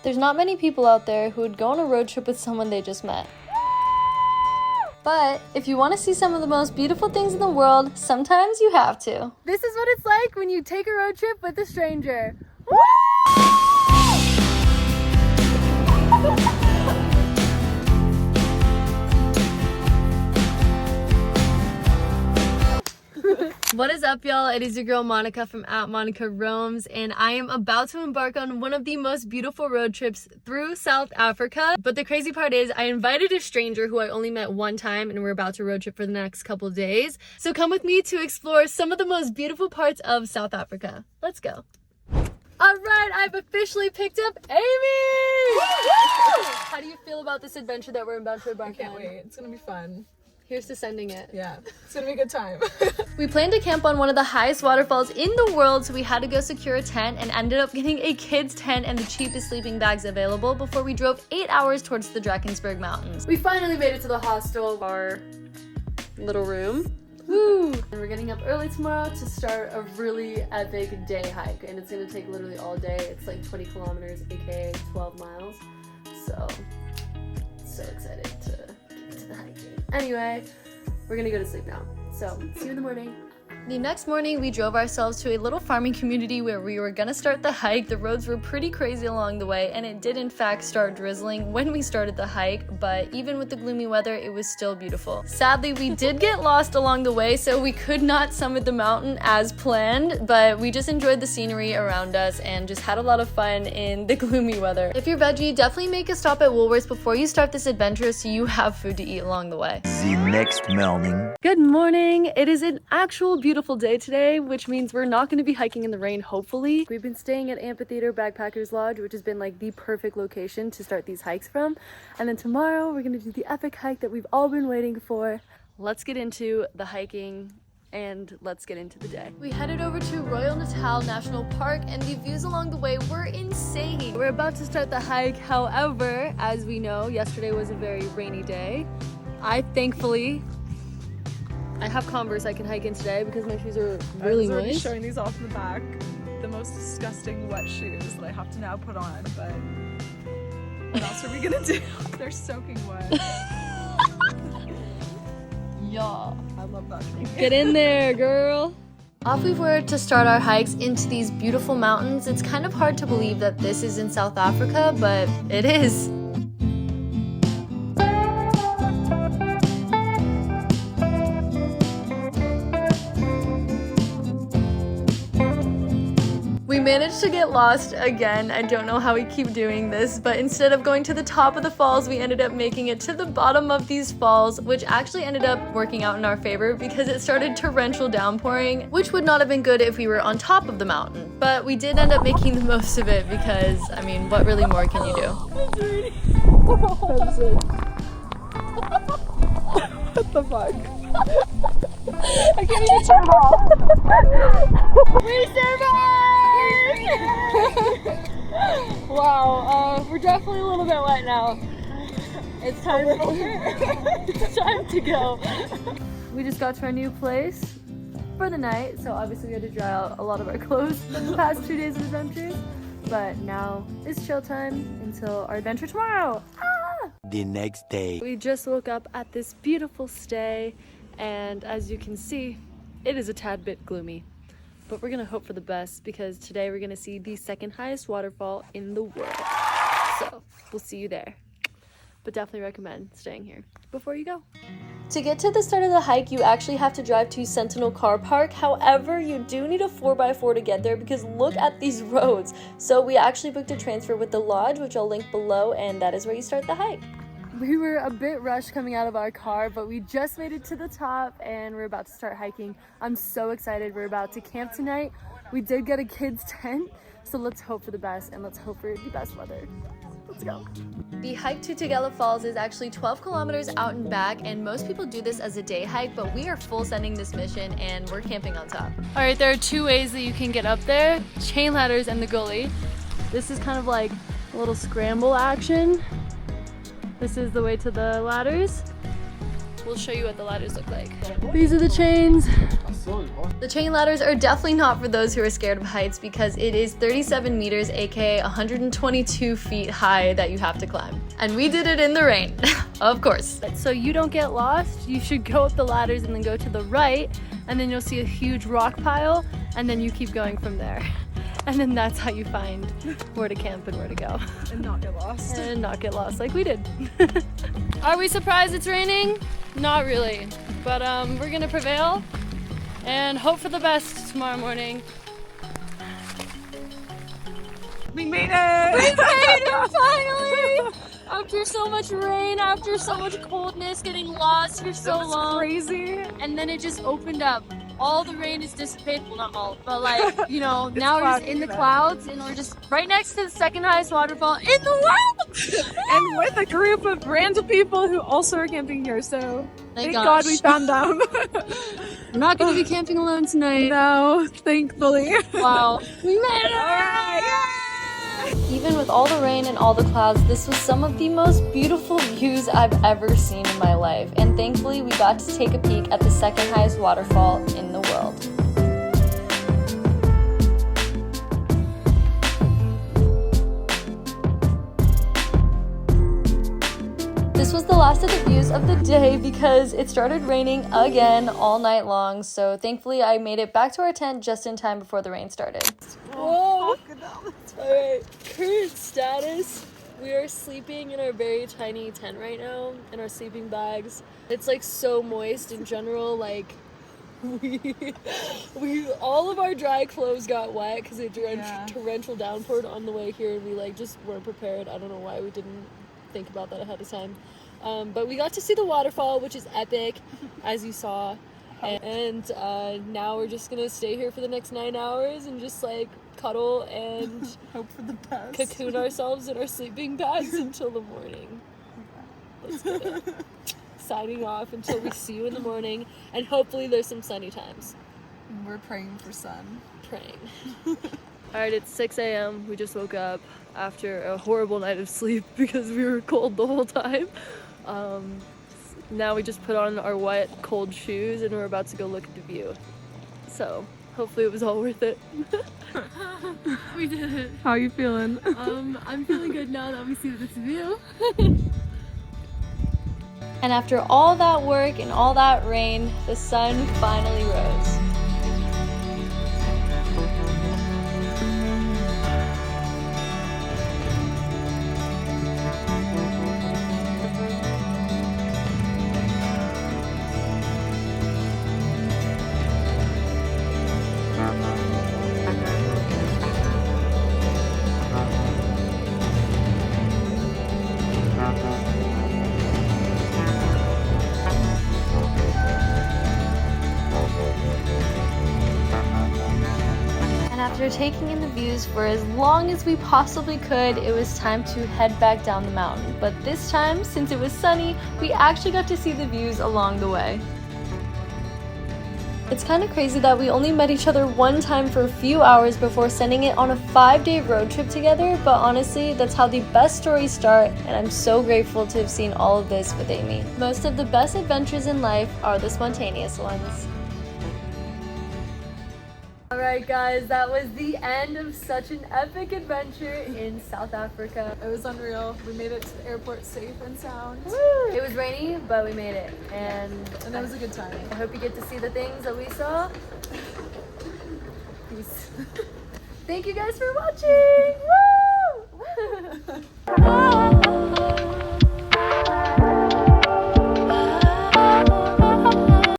There's not many people out there who would go on a road trip with someone they just met. But if you want to see some of the most beautiful things in the world, sometimes you have to. This is what it's like when you take a road trip with a stranger. What is up, y'all? It is your girl Monica from @MonicaRoams, and I am about to embark on one of the most beautiful road trips through South Africa. But the crazy part is I invited a stranger who I only met one time, and we're about to road trip for the next couple of days. So come with me to explore some of the most beautiful parts of South Africa. Let's go. All right, I've officially picked up Amy! How do you feel about this adventure that we're about to embark on? I can't wait. It's gonna be fun. Here's to sending it. Yeah, it's gonna be a good time. We planned to camp on one of the highest waterfalls in the world, so we had to go secure a tent and ended up getting a kid's tent and the cheapest sleeping bags available before we drove 8 hours towards the Drakensberg Mountains. We finally made it to the hostel, our little room. Woo! And we're getting up early tomorrow to start a really epic day hike, and it's gonna take literally all day. It's like 20 kilometers, aka 12 miles. So excited to get to the hiking. Anyway, we're gonna go to sleep now. So, see you in the morning. The next morning, we drove ourselves to a little farming community where we were gonna start the hike. The roads were pretty crazy along the way, and it did in fact start drizzling when we started the hike, but even with the gloomy weather, it was still beautiful. Sadly, we did get lost along the way, so we could not summit the mountain as planned, but we just enjoyed the scenery around us and just had a lot of fun in the gloomy weather. If you're veggie, definitely make a stop at Woolworths before you start this adventure so you have food to eat along the way. The next morning. Good morning. It is an actual beautiful day today, which means we're not going to be hiking in the rain, hopefully. We've been staying at Amphitheatre Backpackers Lodge, which has been like the perfect location to start these hikes from. And then tomorrow we're going to do the epic hike that we've all been waiting for. Let's get into the hiking and let's get into the day. We headed over to Royal Natal National Park and the views along the way were insane. We're about to start the hike. However, as we know, yesterday was a very rainy day. I have Converse I can hike in today because my shoes are really I was moist. showing these off in the back. The most disgusting wet shoes that I have to now put on, but what else are we gonna do? They're soaking wet. Yeah. I love that. Get in there, girl. Off we were to start our hikes into these beautiful mountains. It's kind of hard to believe that this is in South Africa, but it is. We managed to get lost again. I don't know how we keep doing this, but instead of going to the top of the falls, we ended up making it to the bottom of these falls, which actually ended up working out in our favor because it started torrential downpouring, which would not have been good if we were on top of the mountain. But we did end up making the most of it because, I mean, what really more can you do? What the fuck? I can't even turn off. We survived! Wow, we're definitely a little bit wet now. It's time to go. We just got to our new place for the night, so obviously we had to dry out a lot of our clothes from the past 2 days of adventures. But now it's chill time until our adventure tomorrow. The next day. We just woke up at this beautiful stay, and as you can see, it is a tad bit gloomy. But we're gonna hope for the best because today we're gonna see the second highest waterfall in the world. So we'll see you there. But definitely recommend staying here before you go. To get to the start of the hike, you actually have to drive to Sentinel Car Park. However, you do need a 4x4 to get there because look at these roads. So we actually booked a transfer with the lodge, which I'll link below, and that is where you start the hike. We were a bit rushed coming out of our car, but we just made it to the top and we're about to start hiking. I'm so excited. We're about to camp tonight. We did get a kid's tent, so let's hope for the best and let's hope for the best weather. Let's go. The hike to Tugela Falls is actually 12 kilometers out and back, and most people do this as a day hike, but we are full sending this mission and we're camping on top. All right, there are two ways that you can get up there: chain ladders and the gully. This is kind of like a little scramble action. This is the way to the ladders. We'll show you what the ladders look like. These are the chains. The chain ladders are definitely not for those who are scared of heights because it is 37 meters, aka 122 feet high that you have to climb. And we did it in the rain, of course. So you don't get lost, you should go up the ladders and then go to the right, and then you'll see a huge rock pile, and then you keep going from there. And then that's how you find where to camp and where to go. And not get lost. And not get lost like we did. Are we surprised it's raining? Not really, but we're gonna prevail and hope for the best tomorrow morning. We made it! We made it finally! After so much rain, after so much coldness, getting lost for so long. Crazy. And then it just opened up. All the rain is dissipated, well not all, but like, you know, now we're just in the clouds and we're just right next to the second highest waterfall in the world! And with a group of random people who also are camping here, so thank gosh. God we found them. We're not gonna be camping alone tonight. No, thankfully. Wow. We made it! Alright, Even with all the rain and all the clouds, this was some of the most beautiful views I've ever seen in my life. And thankfully, we got to take a peek at the second highest waterfall in the world. This was the last of the views of the day because it started raining again all night long. So thankfully, I made it back to our tent just in time before the rain started. Whoa! Alright, current status. We are sleeping in our very tiny tent right now, in our sleeping bags. It's like so moist in general, like we all of our dry clothes got wet because it torrential downpour on the way here and we like just weren't prepared. I don't know why we didn't think about that ahead of time. But we got to see the waterfall, which is epic, as you saw. And now we're just gonna stay here for the next 9 hours and just like cuddle and hope for the best. Cocoon ourselves in our sleeping bags until the morning. Let's get it. Signing off until we see you in the morning, and hopefully there's some sunny times. We're praying for sun. Praying. Alright, it's 6 a.m. We just woke up after a horrible night of sleep because we were cold the whole time. Now we just put on our wet, cold shoes and we're about to go look at the view. So, hopefully it was all worth it. We did it. How are you feeling? I'm feeling good now that we see this view. And after all that work and all that rain, the sun finally rose. After taking in the views for as long as we possibly could, it was time to head back down the mountain. But this time, since it was sunny, we actually got to see the views along the way. It's kind of crazy that we only met each other one time for a few hours before sending it on a 5-day road trip together, but honestly, that's how the best stories start, and I'm so grateful to have seen all of this with Amy. Most of the best adventures in life are the spontaneous ones. Alright guys, that was the end of such an epic adventure in South Africa. It was unreal. We made it to the airport safe and sound. Woo! It was rainy, but we made it. And it was a good time. I hope you get to see the things that we saw. Peace. Thank you guys for watching! Woo!